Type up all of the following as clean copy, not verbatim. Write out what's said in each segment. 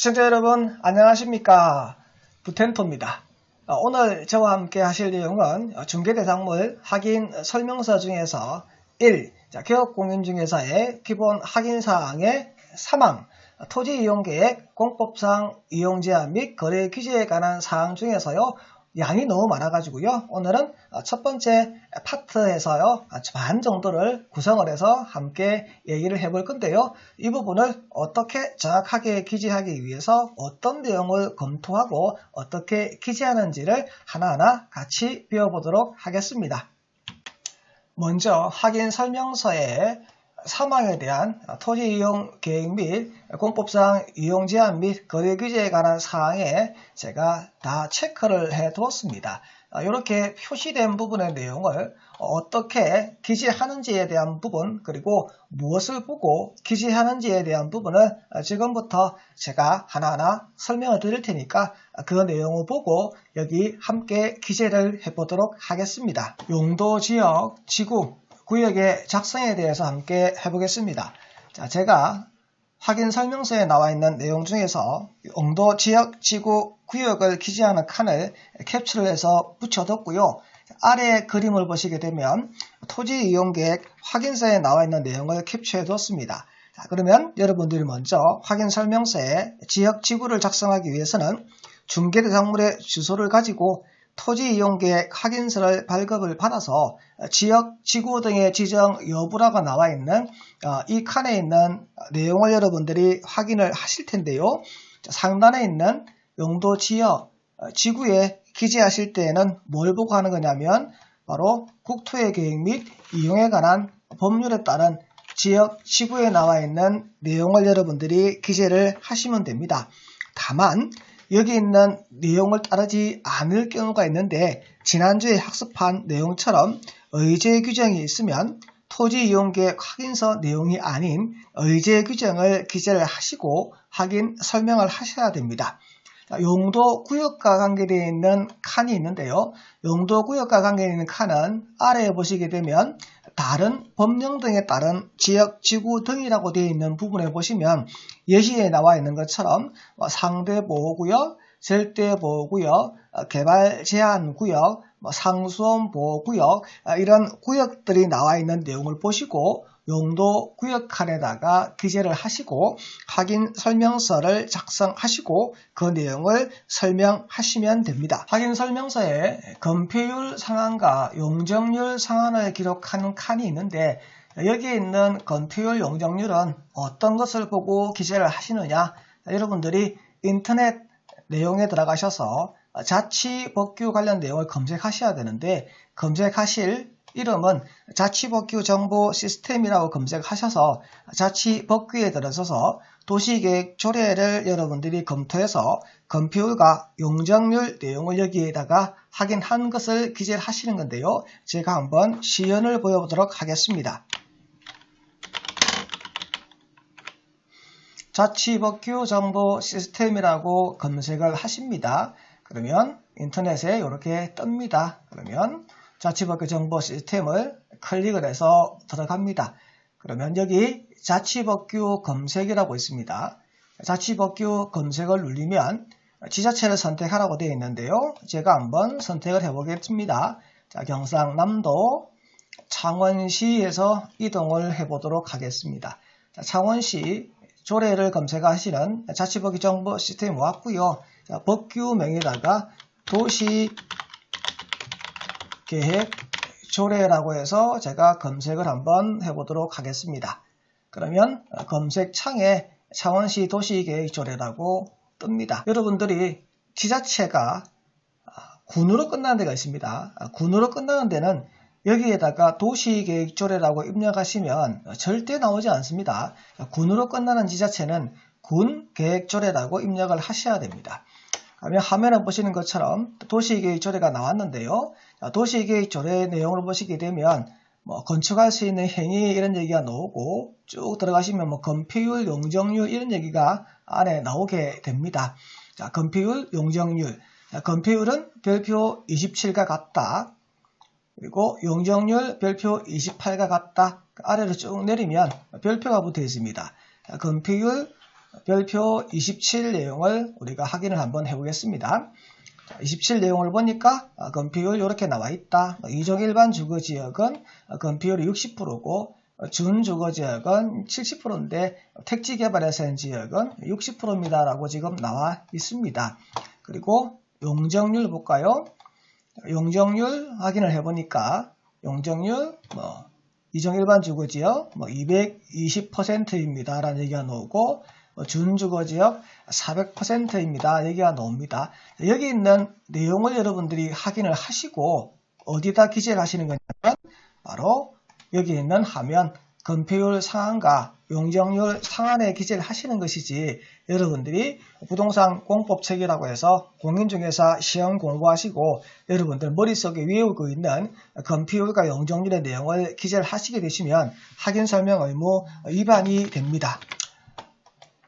시청자 여러분 안녕하십니까. 부텐토입니다. 오늘 저와 함께 하실 내용은 중개대상물 확인 설명서 중에서 1. 개업공인중개사의 기본 확인사항의 3항 토지이용계획 공법상 이용제한 및 거래 규제에 관한 사항 중에서요. 양이 너무 많아가지고요. 오늘은 첫 번째 파트에서요. 반 정도를 구성을 해서 함께 얘기를 해볼 건데요. 이 부분을 어떻게 정확하게 기재하기 위해서 어떤 내용을 검토하고 어떻게 기재하는지를 하나하나 같이 배워보도록 하겠습니다. 먼저 확인 설명서에 사망에 대한 토지이용 계획 및 공법상 이용 제한 및 거래 규제에 관한 사항에 제가 다 체크를 해 두었습니다. 이렇게 표시된 부분의 내용을 어떻게 기재하는지에 대한 부분 그리고 무엇을 보고 기재하는지에 대한 부분을 지금부터 제가 하나하나 설명을 드릴 테니까 그 내용을 보고 여기 함께 기재를 해보도록 하겠습니다. 용도, 지역, 지구, 구역의 작성에 대해서 함께 해보겠습니다. 자, 제가 확인 설명서에 나와 있는 내용 중에서 용도, 지역, 지구, 구역을 기재하는 칸을 캡처를 해서 붙여뒀고요. 아래 그림을 보시게 되면 토지 이용 계획 확인서에 나와 있는 내용을 캡처해 뒀습니다. 자, 그러면 여러분들이 먼저 확인 설명서에 지역, 지구를 작성하기 위해서는 중개대상물의 주소를 가지고 토지 이용 계획 확인서를 발급을 받아서 지역, 지구 등의 지정 여부라고 나와 있는 이 칸에 있는 내용을 여러분들이 확인을 하실 텐데요. 상단에 있는 용도, 지역, 지구에 기재하실 때에는 뭘 보고 하는 거냐면 바로 국토의 계획 및 이용에 관한 법률에 따른 지역, 지구에 나와 있는 내용을 여러분들이 기재를 하시면 됩니다. 다만 여기 있는 내용을 따르지 않을 경우가 있는데 지난주에 학습한 내용처럼 의제 규정이 있으면 토지 이용계획 확인서 내용이 아닌 의제 규정을 기재를 하시고 확인 설명을 하셔야 됩니다. 용도 구역과 관계되어 있는 칸이 있는데요. 용도 구역과 관계되어 있는 칸은 아래에 보시게 되면 다른 법령 등에 따른 지역, 지구 등이라고 되어 있는 부분에 보시면 예시에 나와 있는 것처럼 상대보호구역, 절대보호구역, 개발제한구역, 상수원보호구역 이런 구역들이 나와 있는 내용을 보시고 용도 구역 칸에다가 기재를 하시고 확인 설명서를 작성하시고 그 내용을 설명하시면 됩니다. 확인 설명서에 건폐율 상한과 용적률 상한을 기록하는 칸이 있는데 여기에 있는 건폐율, 용적률은 어떤 것을 보고 기재를 하시느냐? 여러분들이 인터넷 내용에 들어가셔서 자치법규 관련 내용을 검색하셔야 되는데 검색하실 이름은 자치법규 정보 시스템이라고 검색하셔서 자치법규에 들어서서 도시계획 조례를 여러분들이 검토해서 건폐율과 용적률 내용을 여기에다가 확인한 것을 기재를 하시는 건데요. 제가 한번 시연을 보여보도록 하겠습니다. 자치법규 정보 시스템이라고 검색을 하십니다. 그러면 인터넷에 이렇게 뜹니다. 그러면 자치법규 정보 시스템을 클릭을 해서 들어갑니다. 그러면 여기 자치법규 검색이라고 있습니다. 자치법규 검색을 누르면 지자체를 선택하라고 되어 있는데요. 제가 한번 선택을 해보겠습니다. 자, 경상남도 창원시에서 이동을 해보도록 하겠습니다. 자, 창원시 조례를 검색하시는 자치법규 정보 시스템이 왔고요. 자, 법규명에다가 도시계획 조례라고 해서 제가 검색을 한번 해보도록 하겠습니다. 그러면 검색창에 창원시 도시계획 조례라고 뜹니다. 여러분들이 지자체가 군으로 끝나는 데가 있습니다. 군으로 끝나는 데는 여기에다가 도시계획조례라고 입력하시면 절대 나오지 않습니다. 군으로 끝나는 지자체는 군계획조례라고 입력을 하셔야 됩니다. 그러면 화면을 보시는 것처럼 도시계획조례가 나왔는데요. 도시계획조례 내용을 보시게 되면 건축할 수 있는 행위 이런 얘기가 나오고 쭉 들어가시면 건폐율, 용적률 이런 얘기가 안에 나오게 됩니다. 자, 건폐율, 용적률. 건폐율은 별표 27과 같다. 그리고 용적률 별표 28과 같다. 아래로 쭉 내리면 별표가 붙어 있습니다. 건폐율 별표 27 내용을 우리가 확인을 한번 해보겠습니다. 27 내용을 보니까 건폐율 이렇게 나와 있다. 이종일반 주거지역은 건폐율이 60%고 준주거지역은 70%인데 택지개발에서 지역은 60%입니다. 라고 지금 나와 있습니다. 그리고 용적률 볼까요? 용적률 확인을 해보니까 용적률 이종일반 주거지역 220%입니다. 라는 얘기가 나오고 준주거지역 400%입니다. 얘기가 나옵니다. 여기 있는 내용을 여러분들이 확인을 하시고 어디다 기재를 하시는 거냐면 바로 여기 있는 화면 건폐율 상한과 용적률 상한에 기재를 하시는 것이지 여러분들이 부동산 공법책이라고 해서 공인중개사 시험 공부하시고 여러분들 머릿속에 외우고 있는 건폐율과 용적률의 내용을 기재를 하시게 되시면 확인 설명 의무 위반이 됩니다.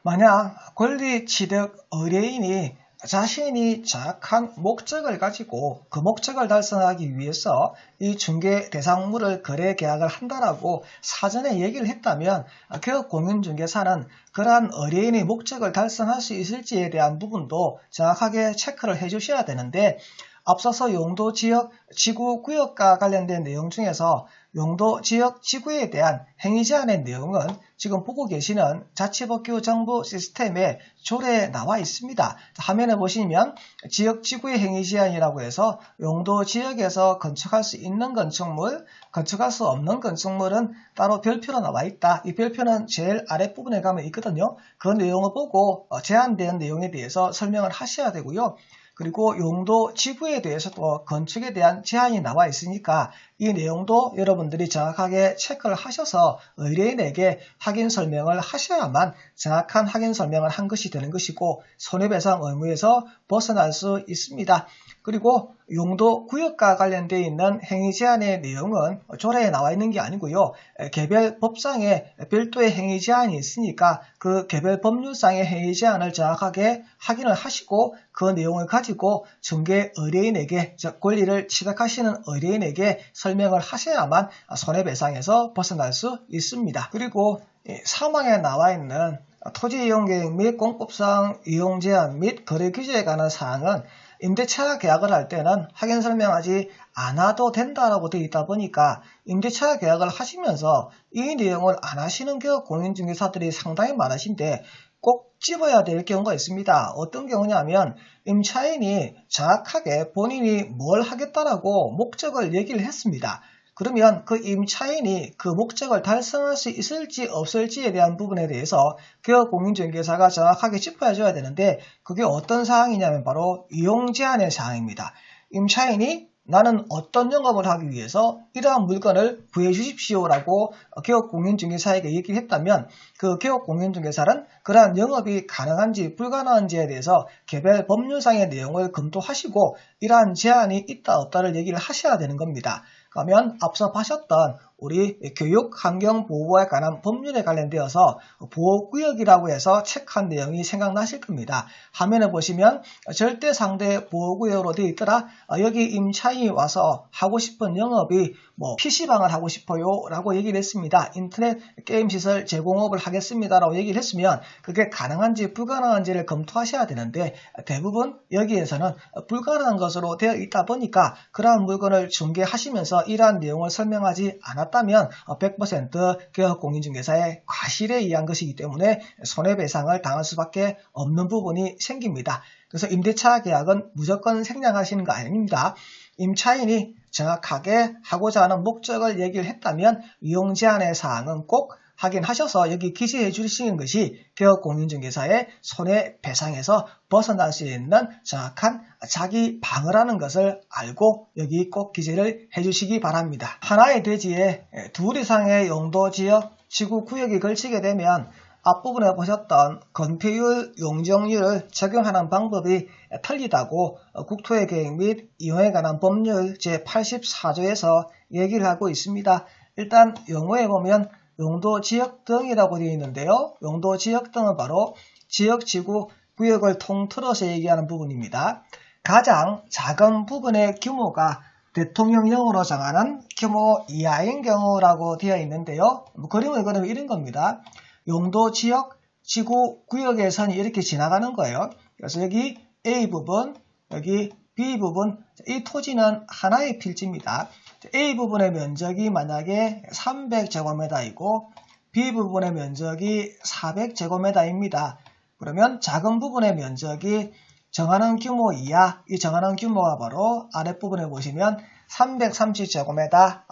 만약 권리취득 의뢰인이 자신이 정확한 목적을 가지고 그 목적을 달성하기 위해서 이 중개 대상물을 거래 계약을 한다라고 사전에 얘기를 했다면 개업공인중개사는 그러한 의뢰인의 목적을 달성할 수 있을지에 대한 부분도 정확하게 체크를 해주셔야 되는데 앞서서 용도지역 지구구역과 관련된 내용 중에서 용도지역 지구에 대한 행위제한의 내용은 지금 보고 계시는 자치법규 정보 시스템에 조례에 나와 있습니다. 화면에 보시면 지역지구의 행위제한이라고 해서 용도지역에서 건축할 수 있는 건축물, 건축할 수 없는 건축물은 따로 별표로 나와 있다. 이 별표는 제일 아랫부분에 가면 있거든요. 그 내용을 보고 제한된 내용에 대해서 설명을 하셔야 되고요. 그리고 용도 지구에 대해서도 건축에 대한 제한이 나와 있으니까 이 내용도 여러분들이 정확하게 체크를 하셔서 의뢰인에게 확인 설명을 하셔야만 정확한 확인 설명을 한 것이 되는 것이고 손해배상 의무에서 벗어날 수 있습니다. 그리고 용도 구역과 관련되어 있는 행위 제한의 내용은 조례에 나와 있는 게 아니고요. 개별 법상에 별도의 행위 제한이 있으니까 그 개별 법률상의 행위 제한을 정확하게 확인을 하시고 그 내용을 가지고 중개 의뢰인에게 즉 권리를 취득하시는 의뢰인에게 설명을 하셔야만 손해배상에서 벗어날 수 있습니다. 그리고 사망에 나와 있는 토지이용계획 및 공법상 이용제한 및 거래 규제에 관한 사항은 임대차 계약을 할 때는 확인 설명하지 않아도 된다라고 되어 있다 보니까 임대차 계약을 하시면서 이 내용을 안 하시는 공인중개사들이 상당히 많으신데 꼭 집어야 될 경우가 있습니다. 어떤 경우냐면 임차인이 정확하게 본인이 뭘 하겠다라고 목적을 얘기를 했습니다. 그러면 그 임차인이 그 목적을 달성할 수 있을지 없을지에 대한 부분에 대해서 개업공인중개사가 정확하게 짚어줘야 되는데 그게 어떤 사항이냐면 바로 이용제한의 사항입니다. 임차인이 나는 어떤 영업을 하기 위해서 이러한 물건을 구해 주십시오라고 개업공인중개사에게 얘기를 했다면 그 개업공인중개사는 그러한 영업이 가능한지 불가능한지에 대해서 개별 법률상의 내용을 검토하시고 이러한 제한이 있다 없다를 얘기를 하셔야 되는 겁니다. 그러면 앞서 보셨던 우리 교육환경보호에 관한 법률에 관련되어서 보호구역이라고 해서 책한 내용이 생각나실 겁니다. 화면에 보시면 절대상대 보호구역으로 되어 있더라. 여기 임차인이 와서 하고 싶은 영업이 PC방을 하고 싶어요 라고 얘기를 했습니다. 인터넷 게임 시설 제공업을 하겠습니다 라고 얘기를 했으면 그게 가능한지 불가능한지를 검토하셔야 되는데 대부분 여기에서는 불가능한 것으로 되어 있다 보니까 그러한 물건을 중개하시면서 이러한 내용을 설명하지 않았다면 100% 개업공인중개사의 과실에 의한 것이기 때문에 손해배상을 당할 수밖에 없는 부분이 생깁니다. 그래서 임대차 계약은 무조건 생략하시는 거 아닙니다. 임차인이 정확하게 하고자 하는 목적을 얘기를 했다면 이용제한의 사항은 꼭 확인하셔서 여기 기재해 주시는 것이 개업공인중개사의 손해배상에서 벗어날 수 있는 정확한 자기 방어라는 것을 알고 여기 꼭 기재를 해주시기 바랍니다. 하나의 대지에 둘 이상의 용도지역, 지구구역이 걸치게 되면 앞부분에 보셨던 건폐율, 용적률을 적용하는 방법이 틀리다고 국토의 계획 및 이용에 관한 법률 제84조에서 얘기를 하고 있습니다. 일단 용어에 보면 용도지역 등이라고 되어 있는데요. 용도지역 등은 바로 지역, 지구, 구역을 통틀어서 얘기하는 부분입니다. 가장 작은 부분의 규모가 대통령령으로 정하는 규모 이하인 경우라고 되어 있는데요. 그림을 그리면 이런 겁니다. 용도지역 지구 구역의 선이 이렇게 지나가는 거예요. 그래서 여기 A 부분, 여기 B 부분, 이 토지는 하나의 필지입니다. A 부분의 면적이 만약에 300제곱미터이고 B 부분의 면적이 400제곱미터입니다. 그러면 작은 부분의 면적이 정하는 규모 이하, 이 정하는 규모가 바로 아랫부분에 보시면 330제곱미터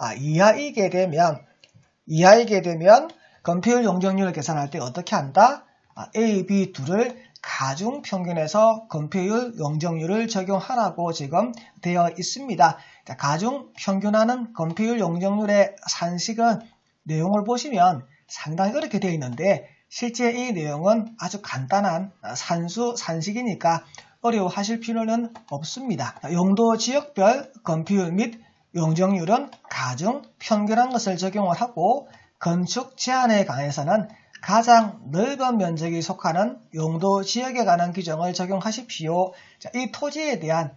이하이게 되면 건폐율 용적률을 계산할 때 어떻게 한다? A, B 둘을 가중평균해서 건폐율 용적률을 적용하라고 지금 되어 있습니다. 자, 가중평균하는 건폐율 용적률의 산식은 내용을 보시면 상당히 어렵게 되어 있는데 실제 이 내용은 아주 간단한 산식이니까 어려워하실 필요는 없습니다. 용도 지역별 건폐율 및 용적률은 가중평균한 것을 적용을 하고 건축 제한에 관해서는 가장 넓은 면적이 속하는 용도 지역에 관한 규정을 적용하십시오. 자, 이 토지에 대한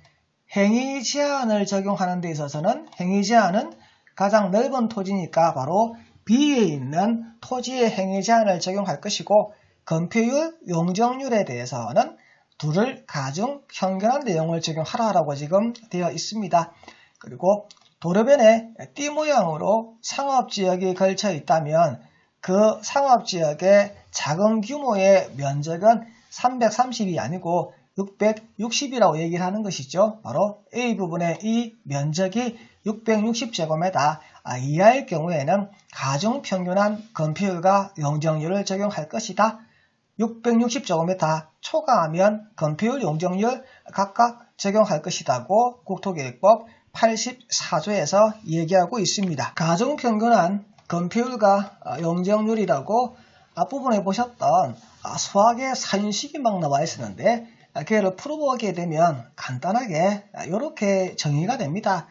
행위 제한을 적용하는 데 있어서는 행위 제한은 가장 넓은 토지니까 바로 B에 있는 토지의 행위 제한을 적용할 것이고 건폐율 용적률에 대해서는 둘을 가중 평균한 내용을 적용하라고 지금 되어 있습니다. 그리고 도로변에 띠 모양으로 상업지역이 걸쳐 있다면 그 상업지역의 작은 규모의 면적은 330이 아니고 660이라고 얘기를 하는 것이죠. 바로 A 부분의 이 면적이 660제곱미터 이하일 경우에는 가중평균한 건폐율과 용적률을 적용할 것이다. 660제곱미터 초과하면 건폐율 용적률 각각 적용할 것이라고 국토계획법 84조에서 얘기하고 있습니다. 가중평균한 건폐율과 용적률이라고 앞부분에 보셨던 수학의 산식이 막 나와 있었는데 걔를 풀어보게 되면 간단하게 이렇게 정의가 됩니다.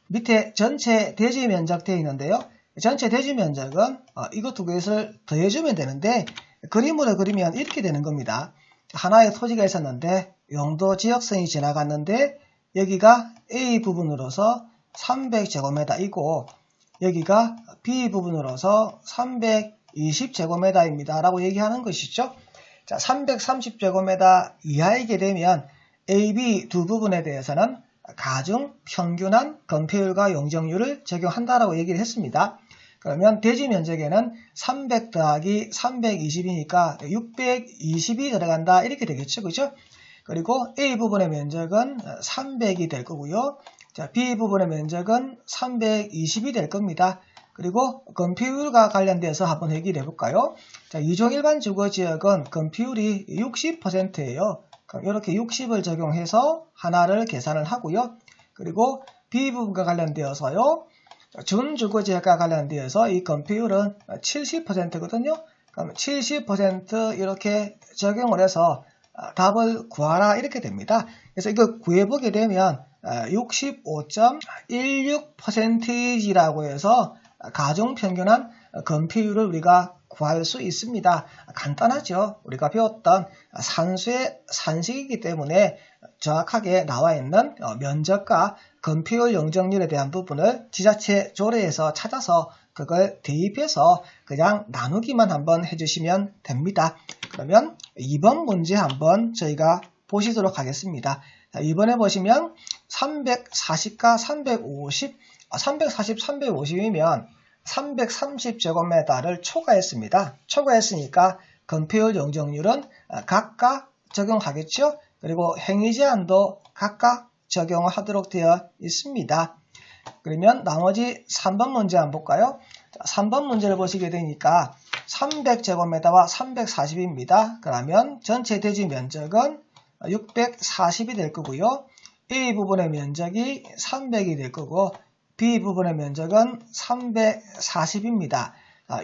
밑에 전체 대지 면적 되어 있는데요. 전체 대지 면적은 이거 두 개를 더해주면 되는데 그림으로 그리면 이렇게 되는 겁니다. 하나의 토지가 있었는데 용도 지역선이 지나갔는데 여기가 A 부분으로서 300제곱미터이고 여기가 B 부분으로서 320제곱미터입니다. 라고 얘기하는 것이죠. 자, 330제곱미터 이하이게 되면 A, B 두 부분에 대해서는 가중 평균한 건폐율과 용적률을 적용한다라고 얘기를 했습니다. 그러면 대지 면적에는 300 더하기 320이니까 620이 들어간다 이렇게 되겠죠. 그죠? 그리고 A 부분의 면적은 300이 될 거고요. 자, B 부분의 면적은 320이 될 겁니다. 그리고 건폐율과 관련돼서 한번 얘기를 해볼까요? 자, 이종 일반 주거지역은 건폐율이 60%예요. 그럼 이렇게 60을 적용해서 하나를 계산을 하고요. 그리고 B 부분과 관련되어서요. 준주거지역과 관련되어서 이 건폐율은 70%거든요. 그럼 70% 이렇게 적용을 해서 답을 구하라 이렇게 됩니다. 그래서 이거 구해보게 되면 65.16%라고 해서 가중평균한 건폐율을 우리가 구할 수 있습니다. 간단하죠. 우리가 배웠던 산수의 산식이기 때문에 정확하게 나와 있는 면적과 건폐율 용적률에 대한 부분을 지자체 조례에서 찾아서 그걸 대입해서 그냥 나누기만 한번 해주시면 됩니다. 그러면 2번 문제 한번 저희가 보시도록 하겠습니다. 자, 이번에 보시면 340과 340, 350이면 330제곱미터를 초과했습니다. 초과했으니까 건폐율 용적률은 각각 적용하겠죠. 그리고 행위 제한도 각각 적용을 하도록 되어 있습니다. 그러면 나머지 3번 문제 한번 볼까요? 3번 문제를 보시게 되니까 300제곱미터와 340입니다. 그러면 전체 대지 면적은 640이 될 거고요. A 부분의 면적이 300이 될 거고 B 부분의 면적은 340입니다.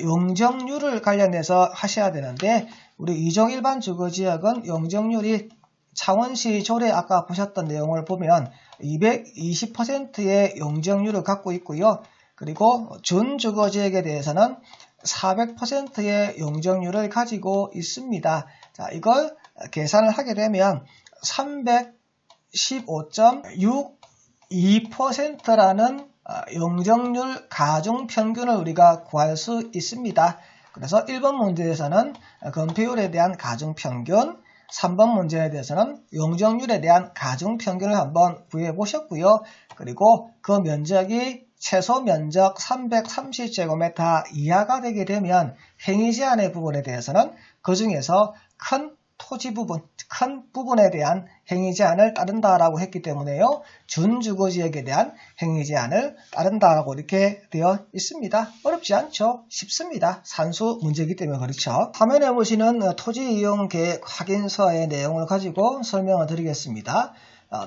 용적률을 관련해서 하셔야 되는데 우리 이종 일반 주거지역은 용적률이 창원시 조례 아까 보셨던 내용을 보면 220%의 용적률을 갖고 있고요. 그리고 준주거지역에 대해서는 400%의 용적률을 가지고 있습니다. 자, 이걸 계산을 하게 되면 315.62%라는 용적률 가중평균을 우리가 구할 수 있습니다. 그래서 1번 문제에서는 건폐율에 대한 가중평균, 3번 문제에 대해서는 용적률에 대한 가중평균을 한번 구해 보셨고요. 그리고 그 면적이 최소 면적 330제곱미터 이하가 되게 되면 행위 제한의 부분에 대해서는 그 중에서 큰 토지 부분, 큰 부분에 대한 행위 제한을 따른다라고 했기 때문에요. 준주거지역에 대한 행위 제한을 따른다라고 이렇게 되어 있습니다. 어렵지 않죠? 쉽습니다. 산수 문제이기 때문에 그렇죠. 화면에 보시는 토지 이용 계획 확인서의 내용을 가지고 설명을 드리겠습니다.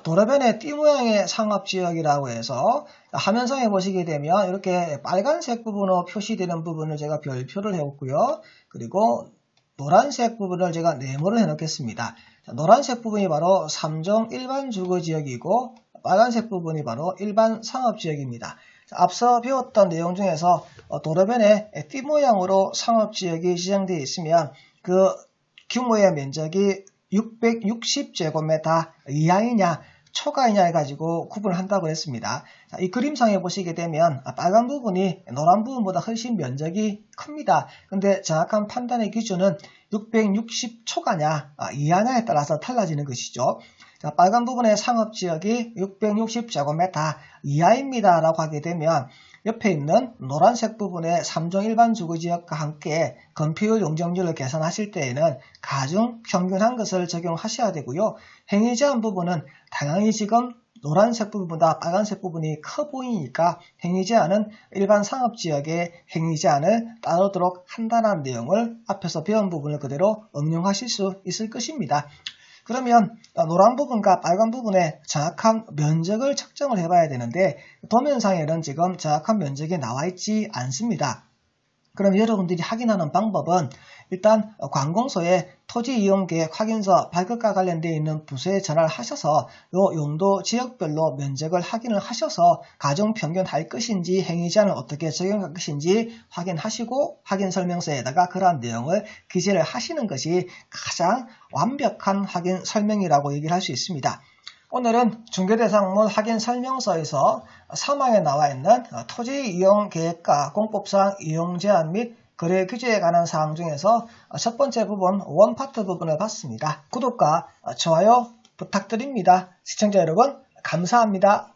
도로변의 띠 모양의 상업지역이라고 해서 화면상에 보시게 되면 이렇게 빨간색 부분으로 표시되는 부분을 제가 별표를 해왔고요. 그리고 노란색 부분을 제가 네모를 해놓겠습니다. 노란색 부분이 바로 3종 일반 주거지역이고 빨간색 부분이 바로 일반 상업지역입니다. 앞서 배웠던 내용 중에서 도로변에 띠 모양으로 상업지역이 지정되어 있으면 그 규모의 면적이 660제곱미터 이하이냐 초과이냐 해가지고 구분을 한다고 했습니다. 이 그림상에 보시게 되면 빨간 부분이 노란 부분보다 훨씬 면적이 큽니다. 근데 정확한 판단의 기준은 660 초과냐 이하냐에 따라서 달라지는 것이죠. 자, 빨간 부분의 상업지역이 660제곱미터 이하입니다 라고 하게 되면 옆에 있는 노란색 부분의 3종 일반 주거지역과 함께 건폐율 용적률을 계산하실 때에는 가중 평균한 것을 적용하셔야 되고요. 행위 제한 부분은 당연히 지금 노란색 부분보다 빨간색 부분이 커 보이니까 행위 제한은 일반 상업지역의 행위 제한을 따르도록 한다는 내용을 앞에서 배운 부분을 그대로 응용하실 수 있을 것입니다. 그러면 노란 부분과 빨간 부분의 정확한 면적을 측정을 해봐야 되는데 도면상에는 지금 정확한 면적이 나와 있지 않습니다. 그럼 여러분들이 확인하는 방법은 일단 관공서에 토지이용계획 확인서 발급과 관련되어 있는 부서에 전화를 하셔서 요 용도 지역별로 면적을 확인을 하셔서 가중평균할 것인지 행위 제한을 어떻게 적용할 것인지 확인하시고 확인설명서에다가 그러한 내용을 기재를 하시는 것이 가장 완벽한 확인 설명이라고 얘기를 할 수 있습니다. 오늘은 중개대상물 확인설명서에서 3항에 나와 있는 토지이용계획과 공법상 이용제한 및 거래 규제에 관한 사항 중에서 첫 번째 부분 원파트 부분을 봤습니다. 구독과 좋아요 부탁드립니다. 시청자 여러분 감사합니다.